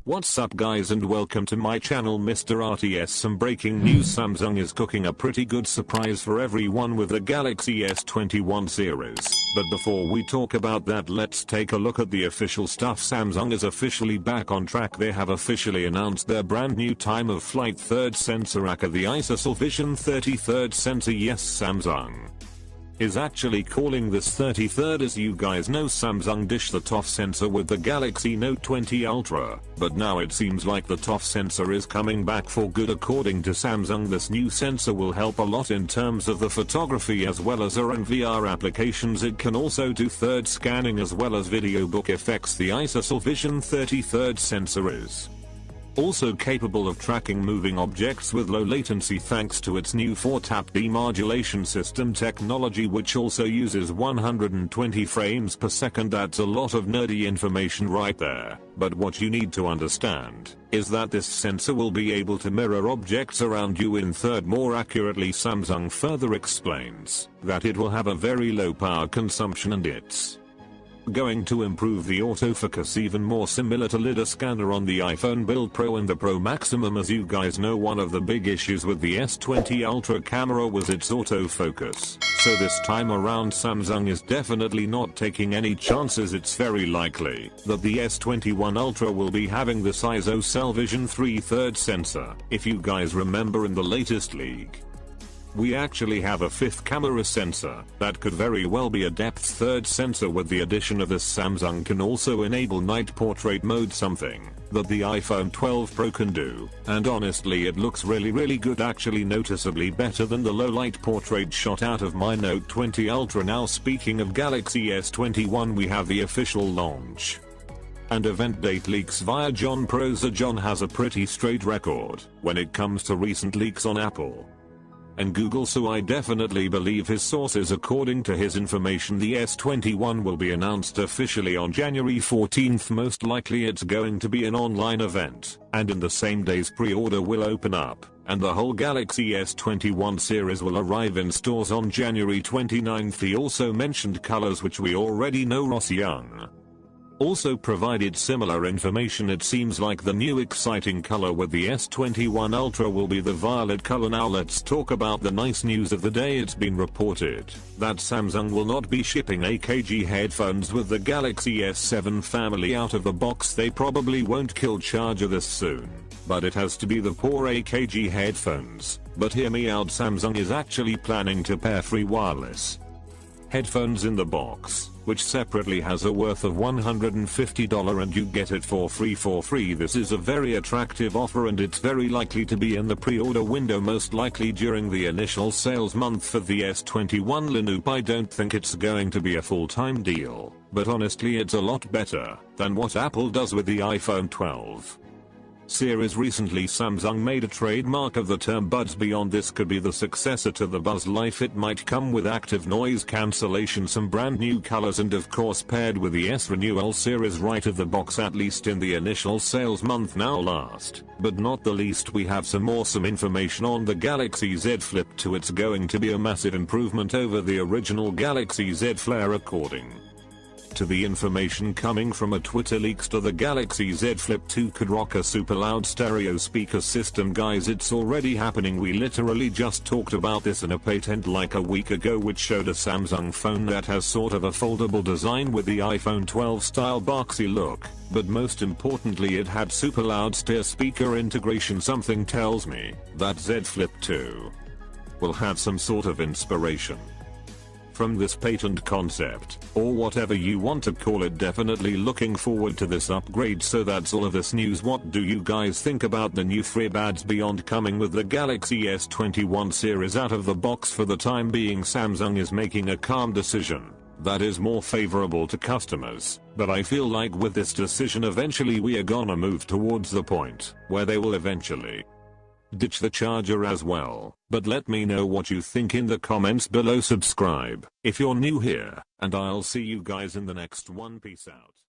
What's up guys and welcome to my channel Mr. RTS. Some breaking news: Samsung is cooking a pretty good surprise for everyone with the Galaxy S21 series. But before we talk about that, let's take a look at the official stuff. Samsung is officially back on track. They have officially announced their brand new time of flight third sensor aka the ISOCELL Vision 30 third sensor. Yes, Samsung is actually calling this 33rd. As you guys know, Samsung dished the TOF sensor with the Galaxy Note 20 Ultra, but now it seems like the TOF sensor is coming back for good. According to Samsung, this new sensor will help a lot in terms of the photography as well as AR and VR applications. It can also do third scanning as well as video book effects. The ISOCELL Vision 30 third sensor is also capable of tracking moving objects with low latency thanks to its new 4-tap demodulation system technology, which also uses 120 frames per second. That's a lot of nerdy information right there, but what you need to understand is that this sensor will be able to mirror objects around you in third more accurately. Samsung further explains that it will have a very low power consumption and it's going to improve the autofocus even more, similar to LiDAR scanner on the iPhone Build Pro and the Pro Maximum. As you guys know, one of the big issues with the S20 Ultra camera was its autofocus. So this time around Samsung is definitely not taking any chances. It's very likely that the S21 Ultra will be having this ISOCELL Vision 3 third sensor. If you guys remember, in the latest leak, we actually have a fifth camera sensor that could very well be a depth third sensor. With the addition of this, Samsung can also enable night portrait mode, something that the iPhone 12 Pro can do, and honestly it looks really good, actually noticeably better than the low light portrait shot out of my Note 20 Ultra. Now speaking of Galaxy S21, we have the official launch and event date leaks via John Prosser. John has a pretty straight record when it comes to recent leaks on Apple and Google, so I definitely believe his sources. According to his information, the S21 will be announced officially on January 14th. Most likely it's going to be an online event, and in the same days pre-order will open up, and the whole Galaxy S21 series will arrive in stores on January 29th. He also mentioned colors, which we already know. Ross Young also provided similar information. It seems like the new exciting color with the S21 Ultra will be the violet color. Now let's talk about the nice news of the day. It's been reported that Samsung will not be shipping AKG headphones with the Galaxy S7 family out of the box. They probably won't kill charger this soon, but it has to be the poor AKG headphones. But hear me out, Samsung is actually planning to pair free wireless headphones in the box, which separately has a worth of $150 and you get it for free. This is a very attractive offer and it's very likely to be in the pre-order window, most likely during the initial sales month for the S21 Lineup. I don't think it's going to be a full-time deal, but honestly it's a lot better than what Apple does with the iPhone 12 series. Recently Samsung made a trademark of the term buds. Beyond this could be the successor to the Buzz Life. It might come with active noise cancellation, some brand new colors, and of course paired with the S Renewal series right of the box, at least in the initial sales month. Now last but not the least, we have some awesome information on the Galaxy Z Flip 2. It's going to be a massive improvement over the original Galaxy Z Flare. According to the information coming from a Twitter leaks, the Galaxy Z Flip 2 could rock a super loud stereo speaker system. Guys, it's already happening. We literally just talked about this in a patent like a week ago, which showed a Samsung phone that has sort of a foldable design with the iPhone 12 style boxy look, but most importantly it had super loud stereo speaker integration. Something tells me that Z Flip 2 will have some sort of inspiration from this patent concept, or whatever you want to call it. Definitely looking forward to this upgrade. So that's all of this news. What do you guys think about the new FreeBuds Beyond coming with the Galaxy S21 series out of the box? For the time being, Samsung is making a calm decision that is more favorable to customers, but I feel like with this decision eventually we are gonna move towards the point where they will eventually ditch the charger as well. But let me know what you think in the comments below. Subscribe if you're new here, and I'll see you guys in the next one. Peace out.